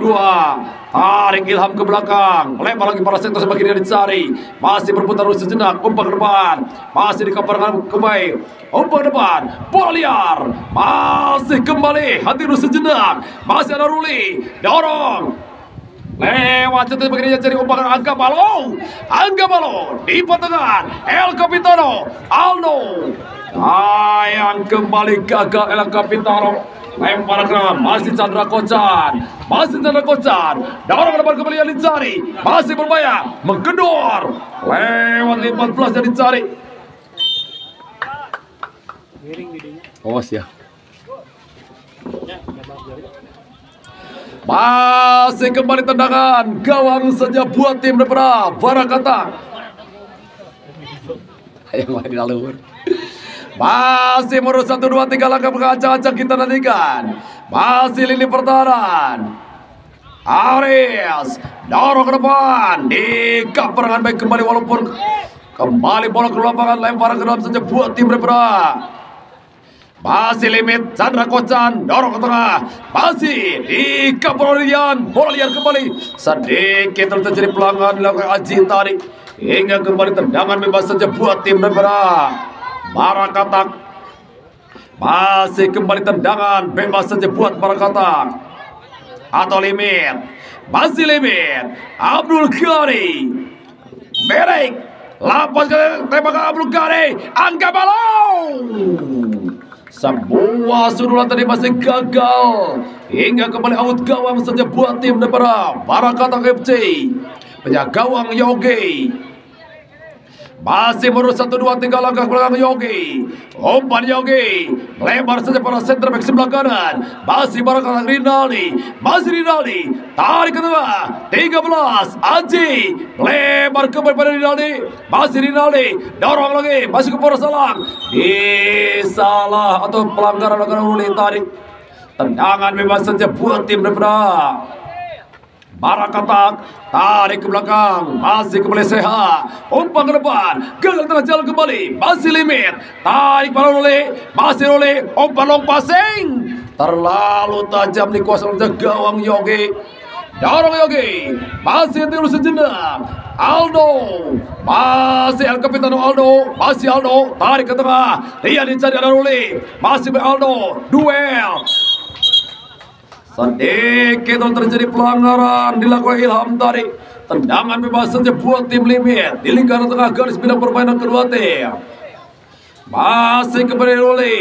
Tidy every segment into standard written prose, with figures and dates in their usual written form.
kedua. Tarik Ilham ke belakang, lempar lagi para sektor sebagai dia dicari. Masih berputar sejenak, umpan ke depan. Masih di kaparangan kembali. Umpan ke depan, bola liar. Masih kembali, hati dulu sejenak. Masih ada Ruli, dorong. Lewat setelah begini cari umpan Angga Balo. Angga Balo di pertengahan, El Capitano, Aldo. Yang kembali gagal El Capitano. Lempar ke masih Chandra Kocan. Masih Chandra Kocan. Dorong ke depan kembali yang dicari. Masih berbahaya. Menggedor. Lewat 14 yang dicari. Oh siap. Masih kembali tendangan. Gawang saja buat tim Depra. Barakata. Ayo main di alur. Masih merus 1, 2, 3 langkah berkaca-kaca kita nantikan. Masih lini pertahanan. Aris dorong ke depan. Di kaparangan baik kembali walaupun kembali bola ke lapangan. Lempar ke dalam saja buat tim Depra. Masih limit Chandra Kocan. Dorong ke tengah. Masih di kaparangan. Bola liar kembali. Sedikit terjadi pelanggaran dilakukan Aji tadi. Hingga kembali tendangan bebas saja buat tim Depra. Barakatak. Masih kembali tendangan bebas saja buat Barakatak. Atau limit. Masih limit. Abdul Ghani. Merek. Lapas ke tembakan Abdul Ghani. Angga Balo. Sebuah sundulan tadi masih gagal. Hingga kembali out gawang saja buat tim Depra. Barakatak FC. Penjaga gawang Yogi. Masih merus 1, 2, 3 langkah belakang Yogi. Umpan Yogi. Lebar saja para center back sebelah kanan. Masih Barakatak Rinaldi. Masih Rinaldi. Tarik ke tengah. 13. Aji. Lebar kembali pada Rinaldi. Masih Rinaldi. Dorong lagi. Masih ke poros salah. Salah atau pelanggaran Ruli tarik. Tendangan bebas saja buat tim Depra. Barakatak tarik ke belakang. Masih kembali sehat. Umpan ke depan. Gagal tengah jalan kembali. Masih limit. Tarik para Ruli. Masih Ruli. Umpan long passing. Terlalu tajam di kuasa gawang Yogi. Dorong Yogi. Masih terus sejenak. Aldo. Masih El Capitano Aldo. Masih Aldo. Tarik ke tengah. Dia dicari ada Ruli. Masih Aldo. Duel. Sedikit terjadi pelanggaran dilakukan Ilham tadi. Tendangan bebas saja buat tim limit di lingkaran tengah garis bidang permainan kedua tim. Masih kembali Ruli.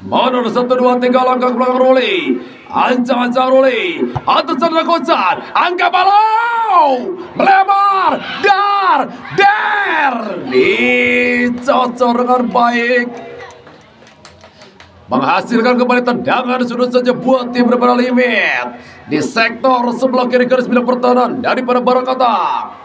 Mundur 1, 2, 3 langkah ke belakang Ruli. Ancang-ancang Ruli. Atas Chandra Kocan. Angga Balo. Melebar. Der. Dicocor dengan baik. Menghasilkan kembali tendangan sudut saja buat tim Depra limit di sektor sebelah kiri garis bidang pertahanan daripada Barakatak.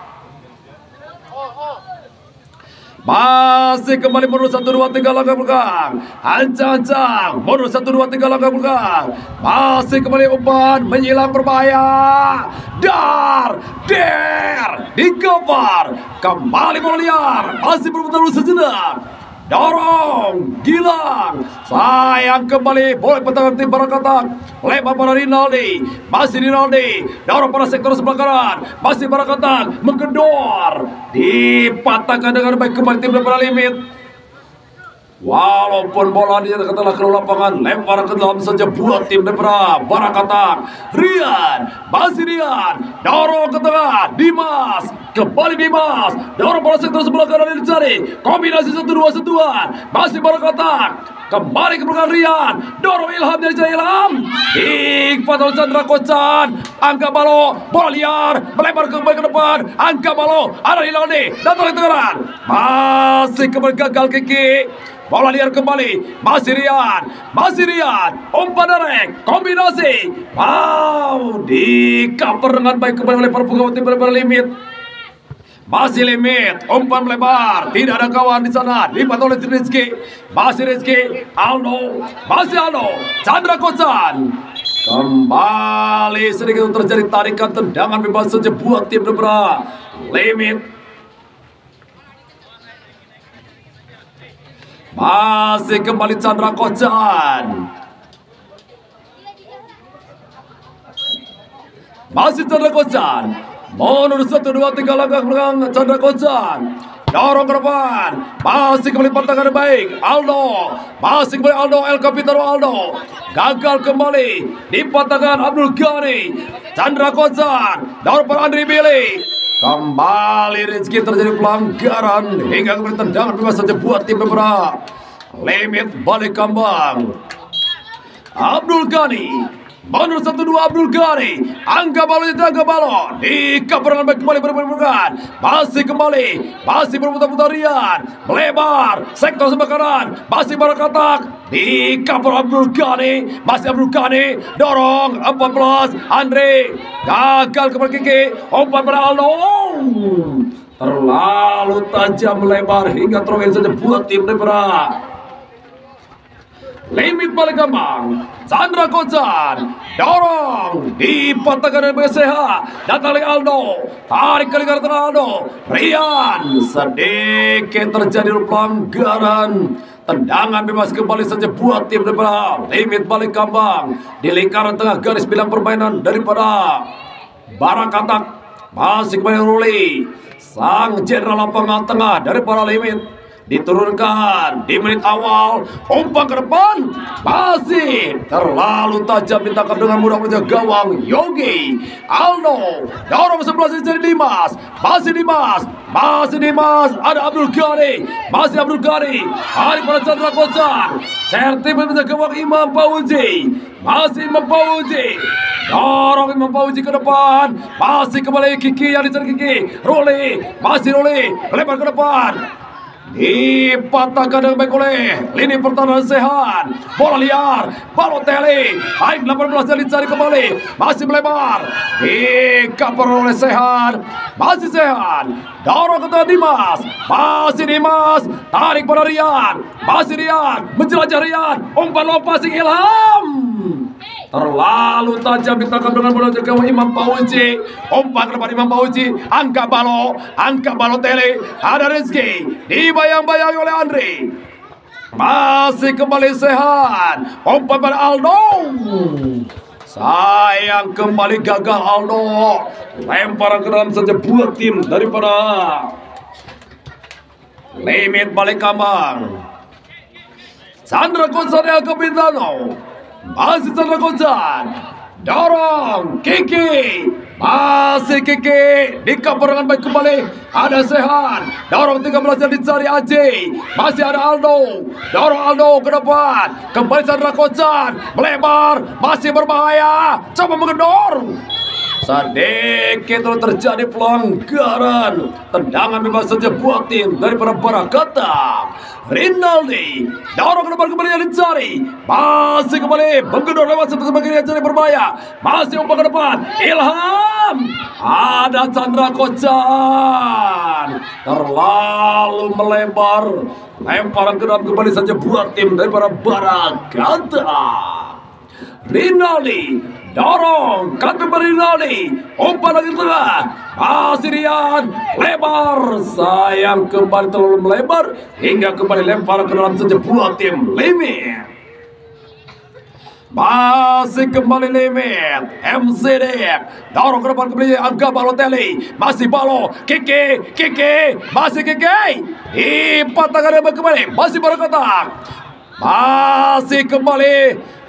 Masih kembali mundur 1, 2, 3 langkah belakang. Ancang-ancang mundur 1, 2, 3 langkah belakang. Masih kembali umpan menyilang berbahaya. Der digempar. Kembali bola liar. Masih berputar sejenak. Dorong, Gilang. Sayang kembali bola pertahanan tim Barakatak. Lebar pada Rinaldi. Masih Rinaldi. Dorong pada sektor sebelah kanan. Masih Barakatak menggedor. Dipatahkan dengan baik kembali tim Depra limit. Walaupun bola dinyatakan ke lapangan, lempar ke dalam saja buat tim Depra. Barakatak. Rian. Masih Rian. Dorong ke tengah. Dimas. Kembali Dimas. Dorong pada sektor sebelah kanan dicari. Kombinasi 1-2 sentuhan. Masih Barakatak. Kembali ke belakang Rian. Dorong Ilham dari Ilham. Iqbal Chandra Kocan. Angga Balo. Bola liar. Melebar kembali ke depan. Angga Balo. Ada Rinaldi. Datang ke tengah. Masih kembali gagal Kiki. Bola liar kembali. Masih Rian. Umpan derek. Kombinasi. Wow. Di cover dengan baik kembali oleh perpugawai tim Depra limit. Masih limit, umpan melebar, tidak ada kawan di sana, lipat oleh Rizky. Masih Rizky, Aldo, Chandra Kocan. Kembali sedikit terjadi tarikan tendangan bebas saja buat tim Depra limit. Masih kembali Chandra Kocan. masih Chandra Kocan. Mundur 1, 2, 3 langkah belakang Chandra Kocan. Dorong ke depan, masih kembali pertahanan baik Aldo, masih kembali Aldo, El Capitano Aldo, gagal kembali di pertahanan Abdul Ghani. Chandra Kocan, dorong per Andri Billy, kembali Rizky terjadi pelanggaran hingga kembali tendangan bebas saja buat tim Pemera. Limit balik kambang Abdul Ghani. Mundur 1, 2 Abdul Ghani. Angka balon di kaperangan baik kembali berbukan. Masih kembali, masih berputar-putar Rian, melebar sektor sebelah kanan, masih berkatak di kapal Abdul Ghani. Masih Abdul Ghani dorong 14 Andre, gagal kembali Kiki, umpan pada Aldo, terlalu tajam melebar hingga terakhir saja buat tim Nepra. Limit balik kambang Chandra Kocan, dorong di patahkan BCH, datang lagi Aldo, tarik kali ke tengah Aldo, Rian, sedikit terjadi pelanggaran, tendangan bebas kembali saja buat tim Nepra. Limit balik kambang di lingkaran tengah garis bilang permainan daripada Barakatak. Masih kembali Ruli, sang jenderal lapangan tengah daripada Limit, diturunkan di menit awal, umpan ke depan, masih terlalu tajam, ditangkap dengan mudah oleh gawang Yogi. Aldo dorong 11 jadi Dimas, masih Dimas, ada Abdul Ghani, masih Abdul Ghani, hari pada Chandra Kocan, sertif menjaga gawang Imam Fauzi, masih Imam Fauzi, dorong Imam Fauzi ke depan, masih kembali Kiki yang dicari Kiki, Ruli, masih Ruli, lebar ke depan, dipatahkan dengan baik oleh lini pertahanan Sehan. Bola liar, Balotelli, baik 18 yang dicari kembali, masih melebar, dikaper oleh Sehan, masih Sehan, dorong ke tengah Dimas, masih Dimas, tarik pada Rian, masih Rian, menjelajah Rian, umpan long passing Ilham, terlalu tajam, ditangkap dengan bola gawang Imam Fauzi, umpan ke depan Imam Fauzi, angka Balotelli, ada Rizky, dibayang-bayangi oleh Andre, masih kembali Sehan, umpan pada Aldo, sayang kembali gagal Aldo, lemparan ke dalam saja buat tim daripada Limit balik kambang. Chandra Kocan El Capitano, masih Chandra Kocan, dorong Kiki, masih Kiki, dikaper dengan baik kembali, ada Sehan, dorong 13 yang dicari Aji, masih ada Aldo, dorong Aldo ke depan, kembali Chandra Kocan, melebar, masih berbahaya, coba mengendor, sedikit terjadi pelanggaran, tendangan bebas saja buat tim daripada Barakatak. Rinaldi dorong ke depan kembali yang dicari, masih kembali menggedor lewat satu bagian yang jadi berbahaya, masih umpan ke depan Ilham, ada Chandra Kocan, terlalu melebar, lemparan ke dalam kembali saja buat tim daripada Barakatak. Rinaldi dorong, kaki Rinaldi, umpan lagi tengah, masih Rian, lebar, sayang kembali terlalu melebar, hingga kembali lempar ke dalam saja buat tim Limit. Masih kembali Limit, MCD, dorong ke depan kembali angka Balotelli, masih Balo, Kiki, masih Kiki, dipatahkan kembali, masih Barakatak, masih kembali,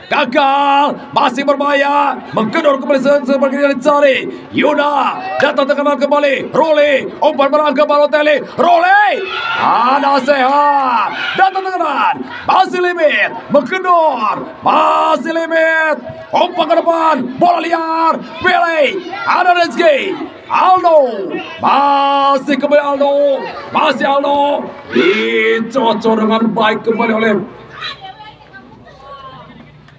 gagal, masih berbahaya, menggedor kembali sebagai yang dicari. Yuda datang terkenal kembali, Ruli, umpan berangka Balotelli, Ruli, ada Sehat, datang terkenal, masih Limit, menggedor, masih Limit, umpan ke depan, bola liar, Billy, ada Rizky, Aldo, masih kembali Aldo, masih Aldo, dicocok dengan baik kembali oleh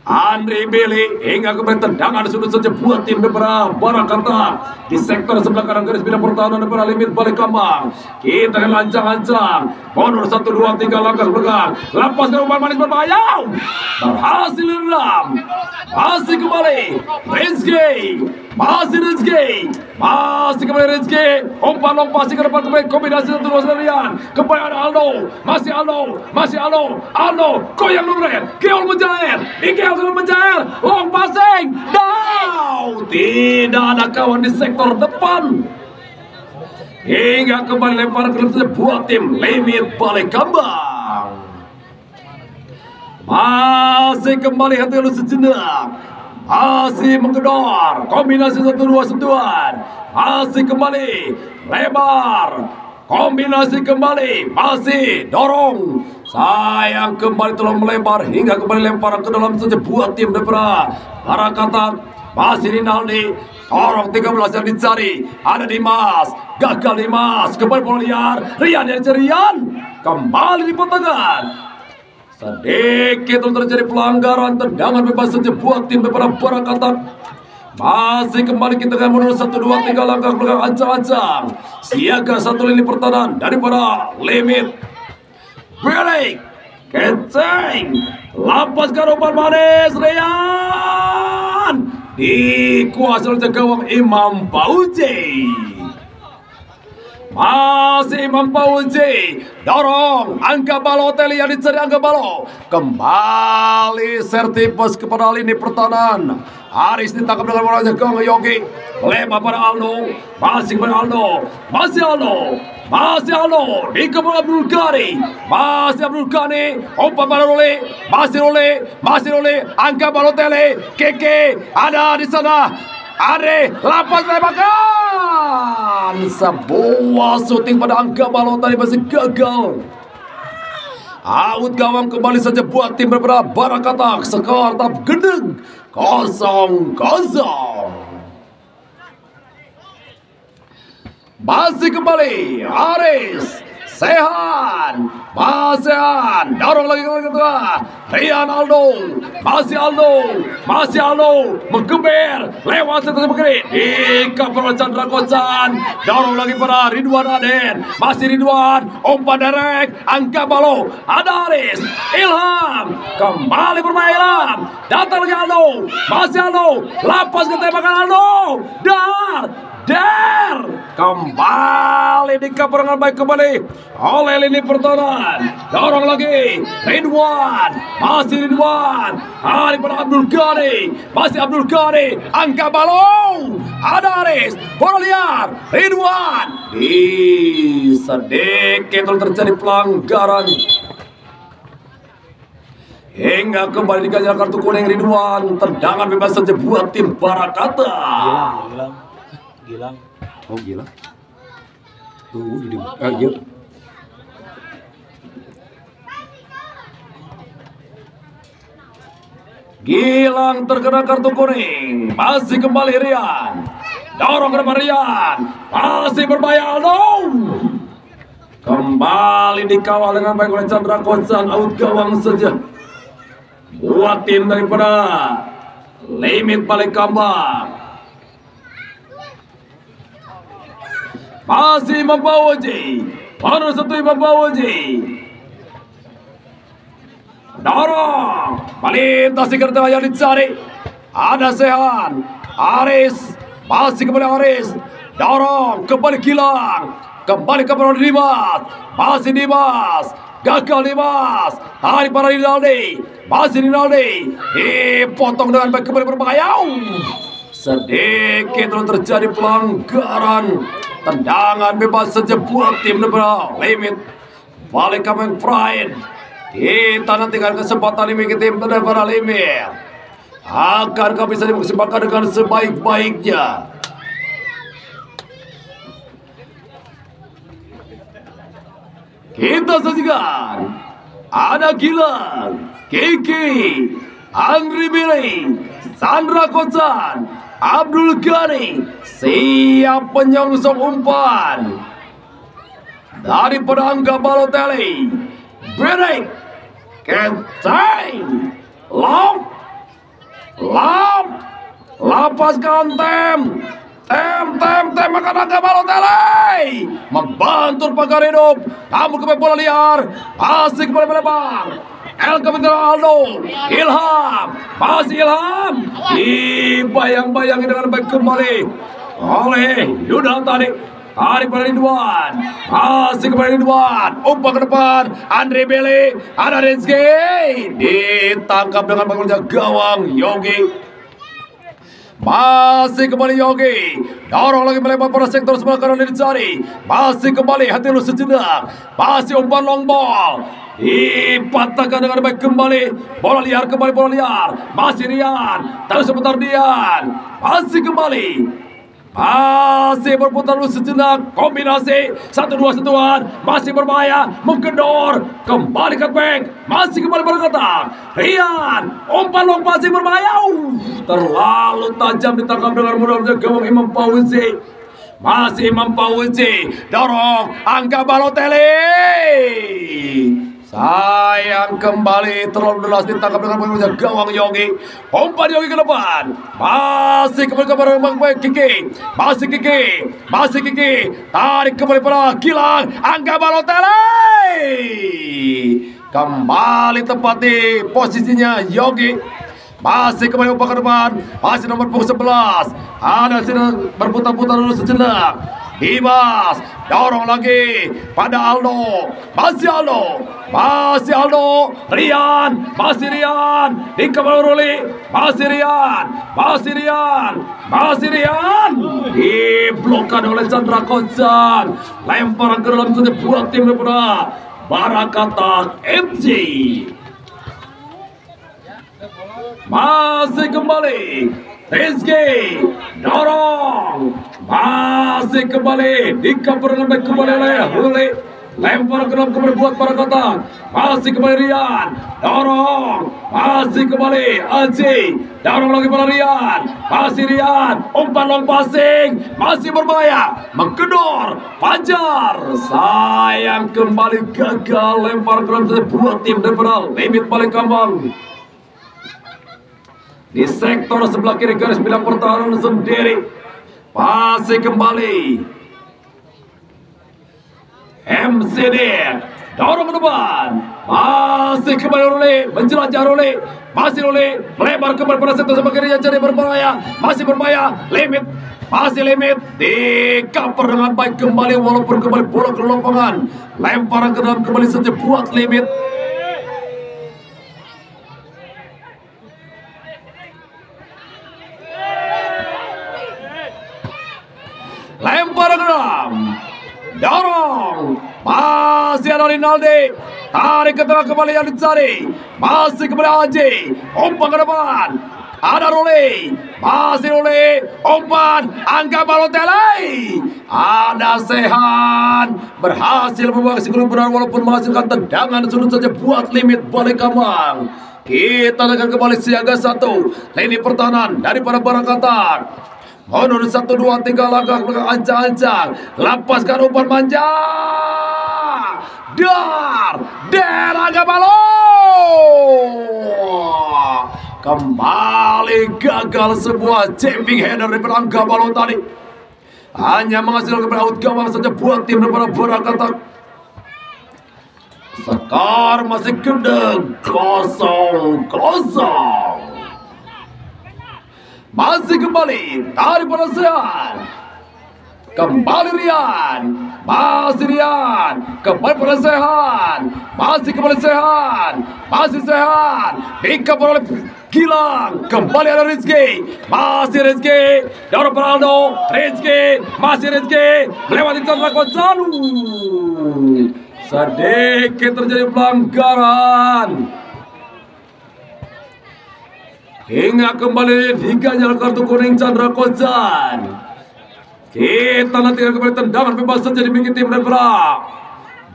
Andre Billy, hingga kembali tendangan sudut saja buat tim Nepra Barakatak di sektor sebelah kanan garis bidang pertahanan Nepra Limit balik kambang. Kita lancang-lancang, mundur 1, 2, 3 langkah belakang, lepaskan umpan manis berbahaya, berhasil diredam, masih kembali Rizky, masih kembali Rizky, umpan long passing ke depan kembali, kombinasi 1, 2 sendirian, kembali ada Aldo, masih Aldo, goyang Nurel, Keol menjair, Ikeol menjair, long passing, down, tidak ada kawan di sektor depan. Hingga kembali lempar ke sebuah tim limit balik kambang. Masih kembali hati lu sejenak. Masih menggedor. Kombinasi 1-2 sentuhan. Masih kembali lebar. Kombinasi kembali. Masih dorong. Sayang kembali telah melebar. Hingga kembali lempar ke dalam sebuah tim daripada para katak. Masih Rinaldi. Orang 13 yang dicari. Ada Dimas. Gagal Dimas. Kembali bola liar. Rian yang cerian. Kembali dipotongkan. Sedikit terjadi pelanggaran. Tendangan bebas sebuah tim daripada para katak. Masih kembali kita akan menurut 1-2 3 langkah belakang ancang-ancang. Siaga satu lini pertahanan daripada limit. Balik. Kenceng. Lepaskan umpan manis. Rian. Dikuasai oleh gawang Imam Fauzi. Masih Imam Fauzi. Dorong. Angga Balotelli yang dicari Angga Balo. Kembali Sertipus kepada lini pertahanan. Aris ditangkap dengan bola gawang Yogi. Lebar pada Aldo. Masih kepada Aldo. Masih Aldo. Masih Aldo. Di kepala Abdul Ghani. Masih Abdul Ghani. Umpan pada Role. Masih Role. Masih Role. Angga Balotelli. Keke. Ada di sana. Are. Lapas tembakan. Sebuah syuting pada Angga Balotelli masih gagal. Out gawang kembali saja buat tim berbeda Barakatak. Skor tetap gendeng 0-0. Masih kembali Aris Sehan. Masehan. Dorong lagi ke kedua. Rian Aldo. Masih Aldo. Masih Aldo. Menggeber. Lewat satu begini. Di kapal Chandra Kocan. Dorong lagi pada Ridwan Aden. Masih Ridwan. Umpan derek. Angka Balo. Ada Aris. Ilham. Kembali bermain Ilham. Datang lagi Aldo. Masih Aldo. Lapas ke tembakan Aldo. Dar. Kembali di kaperangan baik kembali oleh lini pertahanan. Dorong lagi Ridwan. Masih Ridwan. Hari pada Abdul Ghani. Masih Abdul Ghani. Angka Balo. Ada Aris. Bola liar. Ridwan. Di sedikit terjadi pelanggaran. Hingga kembali dikejar kartu kuning Ridwan. Tendangan bebas saja buat tim Barakata. Gilang. Oh Gilang. Tunggu di iya. Gilang terkena kartu kuning. Masih kembali Rian. Dorong ke depan Rian. Masih berbahaya Aldo. Kembali dikawal dengan baik oleh Chandra Kocan. Out gawang saja buat tim daripada limit balik kambang. Masih Imam Fauzi. Mana satu Imam Fauzi. Dorong. Melintasi kereta yang dicari. Ada Sehan. Aris. Masih kembali Aris. Dorong. Kembali Gilang. Kembali kepada Dimas. Masih Dimas. Gagal Dimas. Tarik para Rinaldi. Masih Rinaldi. Dipotong dengan baik kembali berbahaya. Sedikit terjadi pelanggaran. Tendangan bebas saja buat tim daripada limit balik kambang Pride. Kita nantikan kesempatan ini ke tim daripada limit. Akankah bisa dimaksimalkan dengan sebaik-baiknya? Kita saksikan ada Gilang, Kiki, Andri Billy, Sandra Kocan, Abdul Ghani siap penyongsong umpan daripada Angga Balotelli. Break, kenceng, lop, lapaskan tem akan Angga Balotelli membantu pagar hidup. Namun kembali bola liar, asik kembali melebar. El Capitano Aldo. Ilham. Masih Ilham. Dibayang-bayangi dengan baik kembali oleh Yuda tadi. Tarik pada Ridwan. Masih kembali Ridwan. Umpan ke depan. Andre Bele. Ada Rizky. Ditangkap dengan bagus gawang Yogi. Masih kembali Yogi, dorong lagi melebar pada sektor sebelah kanan dicari. Masih kembali hati lu sejenak. Masih umpan long ball. Dipatahkan dengan baik kembali. Bola liar kembali, bola liar. Masih Rian, terus sebentar Dian. Masih kembali. Masih berputar dulu sejenak. Kombinasi 1-2-1-an. Masih berbahaya. Menggedor. Kembali ke back. Masih kembali berkotak. Rian. Umpan long masih berbahaya. Terlalu tajam ditangkap dengan mudah oleh gawang Imam Fauzi. Masih Imam Fauzi. Dorong. Angga Balotelli. Sayang kembali terlalu deras ditangkap dengan mudah gawang Yogi. Umpan Yogi ke depan. Masih kembali ke barang Kiki. Masih Kiki. Masih Kiki. Tarik kembali pada Gilang. Angga Balotelli. Kembali tepat di posisinya Yogi. Masih kembali umpan ke depan. Masih nomor punggung 11. Ada sini berputar-putar dulu sejenak. Dimas, dorong lagi pada Aldo. Masih Aldo. Masih Aldo. Rian. Masih Rian. Dikembali Ruli. Masih Rian. Masih Rian. Masih Rian. Diblokkan oleh Chandra Kocan. Lemparan ke dalam saja buat tim daripada Barakata FC. Masih kembali Rizky, dorong, masih kembali dikapur dengan baik kembali oleh Huli. Lempar ke dalam kembali buat Barakata. Masih kembali Rian, dorong, masih kembali Aji, dorong lagi pada Rian. Masih Rian, umpan long passing, masih berbahaya, menggedor, Fajar. Sayang kembali gagal lempar ke dalam buat tim daripada Limit Balikambang. Di sektor sebelah kiri garis bilang pertahanan sendiri. Masih kembali MCD, dorong ke depan. Masih kembali Ruli, menjelajah Ruli. Masih Ruli, melebar kembali pada sektor sebelah kiri yang jadi berbahaya. Masih berbahaya, Limit. Masih Limit, dikaper dengan baik kembali walaupun kembali bola ke lapangan. Lemparan ke dalam kembali saja buat Limit. Lempar ke dalam, dorong, masih ada Rinaldi, tarik ke tengah kembali yang dicari, masih kembali Aji, umpan ke depan, ada Ruli, masih Ruli, umpan, Angga Balotelli, ada Sehan, berhasil membawa kesimpulan benar walaupun menghasilkan tendangan sudut saja buat Limit Balikambang. Kita akan kembali siaga 1, lini pertahanan daripada Barakata. Honor 1, 2, 3 langkah belakang ancang-ancang. Lepaskan umpan manja. Der Angga Balo. Kembali gagal sebuah jumping header dari Angga Balo tadi. Hanya menghasilkan out gawang saja buat tim daripada Barakata. Skor masih gendeng 0-0. Masih kembali daripada Sehan. Kembali Rian. Masih Rian. Kembali pada Sehan. Masih kembali Sehan. Masih Sehan. Dikapur oleh Gilang. Kembali ada Rizky. Masih Rizky. Dorong Ronaldo. Rizky. Masih Rizky. Melewati Chandra Kocan. Sedikit terjadi pelanggaran. Hingga kembali diganjal kartu kuning Chandra Kocan. Kita nantikan kembali tendangan bebas saja dimiliki tim daripada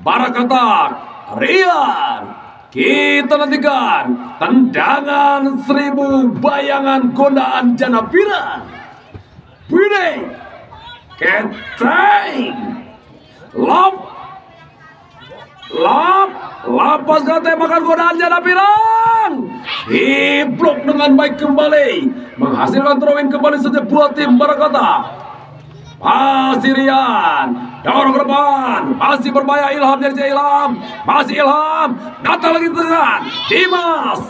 Barakata. Rian. Kita nantikan tendangan 1000 bayangan gondaan Janapira. Bide. Keteng. Lepaskan tembakan godaan Janapirang. Diblok dengan baik kembali. Menghasilkan throw-in kembali saja buat tim Barakata. Masih Rian. Dorong ke depan. Masih berbahaya Ilham dari Ilham. Masih Ilham. Datang lagi tengah. Dimas.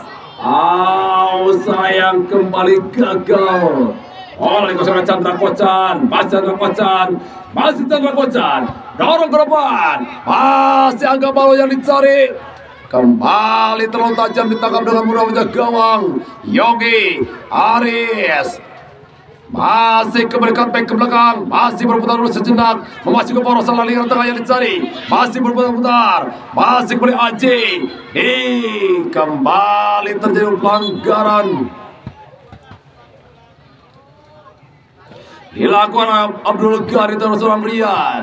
Sayang kembali gagal. Oleh kosongan Chandra Kocan. Masih Chandra Kocan. Masih Chandra Kocan. Dorong ke depan. Masih Angga Balo yang dicari. Kembali terlalu tajam ditangkap dengan mudah menjaga gawang Yogi Aris. Masih kembali cutback ke belakang, masih berputar dulu sejenak, memasuki poros lingkaran tengah yang dicari, masih berputar-putar, masih kembali Aji, kembali terjadi pelanggaran dilakukan Abdul Ghani dan seorang Rian.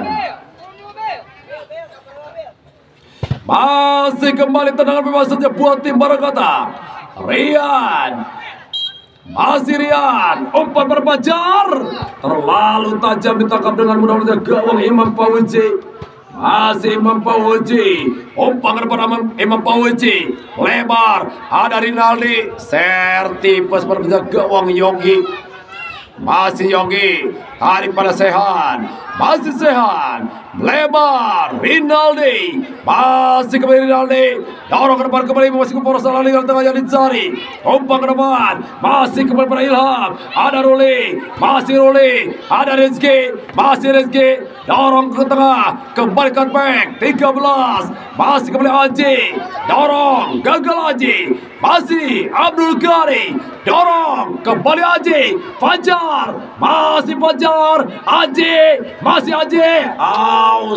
Masih kembali tendangan bebas saja buat tim Barakata. Rian. Masih Rian, umpan berpajar, terlalu tajam ditangkap dengan mudah oleh gawang Imam Fauzi. Masih Imam Fauzi, umpan ke depan Imam Fauzi, lebar, ada Rinaldi, sertipes pada gawang Yogi. Masih Yogi, tarik pada Sehan, masih Sehan, lebar, Rinaldi, masih kembali Rinaldi, dorong ke depan kembali, masih ke poros lingkaran tengah yang dicari, umpan ke depan, masih kembali pada Ilham, ada Ruli, masih Ruli, ada Rizky, masih Rizky, dorong ke tengah, kembali cutback, 13, masih kembali Aji, dorong, gagal Aji, masih Abdul Ghani, dorong, kembali Aji, Fajar, masih Fajar, Aji, masih Aji,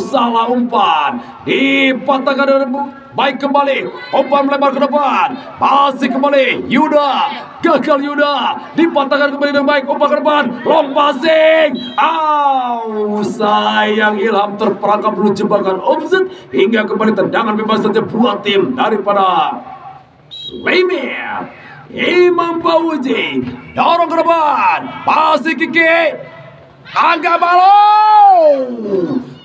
salah umpan, dipatahkan dengan baik kembali, umpan melebar ke depan, masih kembali Yuda, gagal Yuda, dipatahkan kembali dengan baik, umpan ke depan, long passing, sayang Ilham terperangkap dulu jebakan offset, hingga kembali tendangan bebas saja buat tim daripada Limit. Imam Fauzi, dorong ke depan, masih Kiki, angga balo,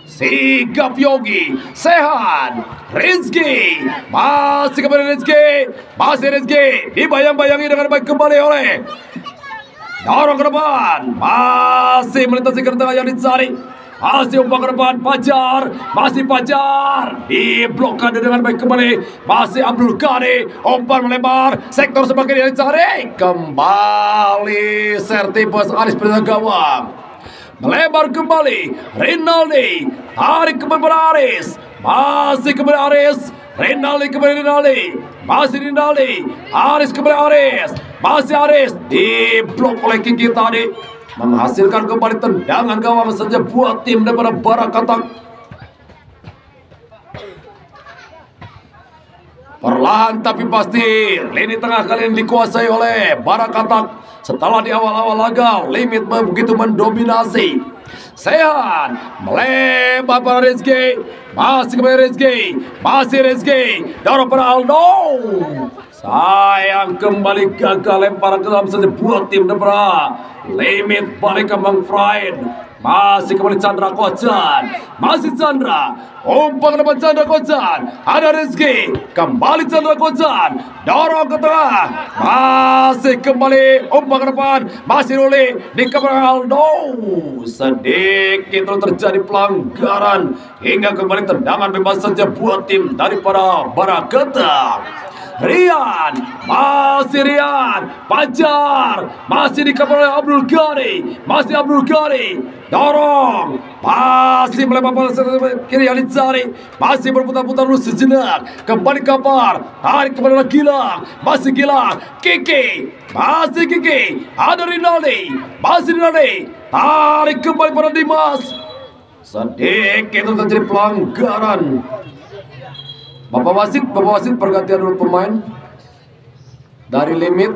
sigap Yogi, Sehan, Rizky, masih kembali Rizky, masih Rizky, dibayang-bayangi dengan baik kembali oleh, dorong ke depan, masih melintasi ke tengah yang dicari, masih umpan ke depan, Fajar, masih Fajar, diblokkan dengan baik kembali, masih Abdul Ghani, umpan melebar, sektor sebagian yang dicari, kembali sertipes Aris pada gawang, melebar kembali, Rinaldi, tarik kembali pada Aris, masih kembali Aris, Rinaldi kembali Rinaldi, masih Rinaldi, Aris kembali Aris, masih Aris, diblok oleh Kiki tadi, menghasilkan kembali tendangan gawang saja buat tim daripada Barakata. Perlahan tapi pasti lini tengah kali ini dikuasai oleh Barakata. Setelah di awal-awal laga Limit begitu mendominasi. Sehan melebar pada Rizky, masih kembali Rizky, masih Rizky, dorong pada Aldo. Sayang kembali gagal lemparan ke dalam saja buat tim daripada Limit balik ke Bang Fried. Masih kembali Chandra Kocan, masih Chandra, umpan ke depan Chandra Kocan, ada Rizky, kembali Chandra Kocan, dorong ke tengah, masih kembali umpan ke depan, masih Ruli, di kepala Aldo, sedikit terjadi pelanggaran, hingga kembali tendangan bebas saja buat tim daripada Barakata. Rian, masih Rian, Fajar, masih dikepala Abdul Ghani, masih Abdul Ghani, dorong, masih melebar kiri yang dicari, masih berputar-putar dulu sejenak, kembali kapar, tarik kembali Gilang, masih Gilang, Kiki, masih Kiki, ada Rinaldi, masih Rinaldi, tarik kembali pada Dimas, sedikit terjadi pelanggaran. Bapak wasit pergantian dulu pemain dari Limit.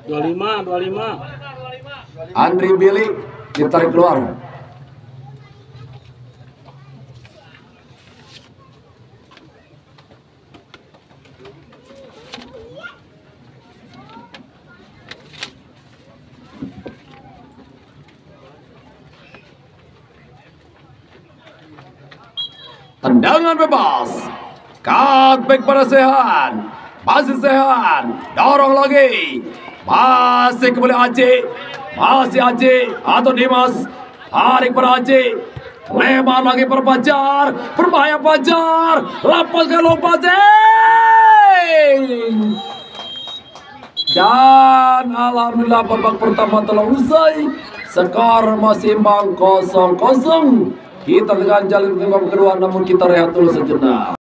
25. Andri Billy ditarik keluar. Tendangan bebas, cutback pada Sehan, masih Sehan, dorong lagi, masih kembali Aji, masih Aji atau Dimas, tarik pada Aji, lebar lagi pada Fajar, berbahaya Fajar, lepaskan long passing, dan alhamdulillah babak pertama telah usai, skor masih imbang 0-0. Kita dengan jalan babak kedua, namun kita rehat dulu sejenak.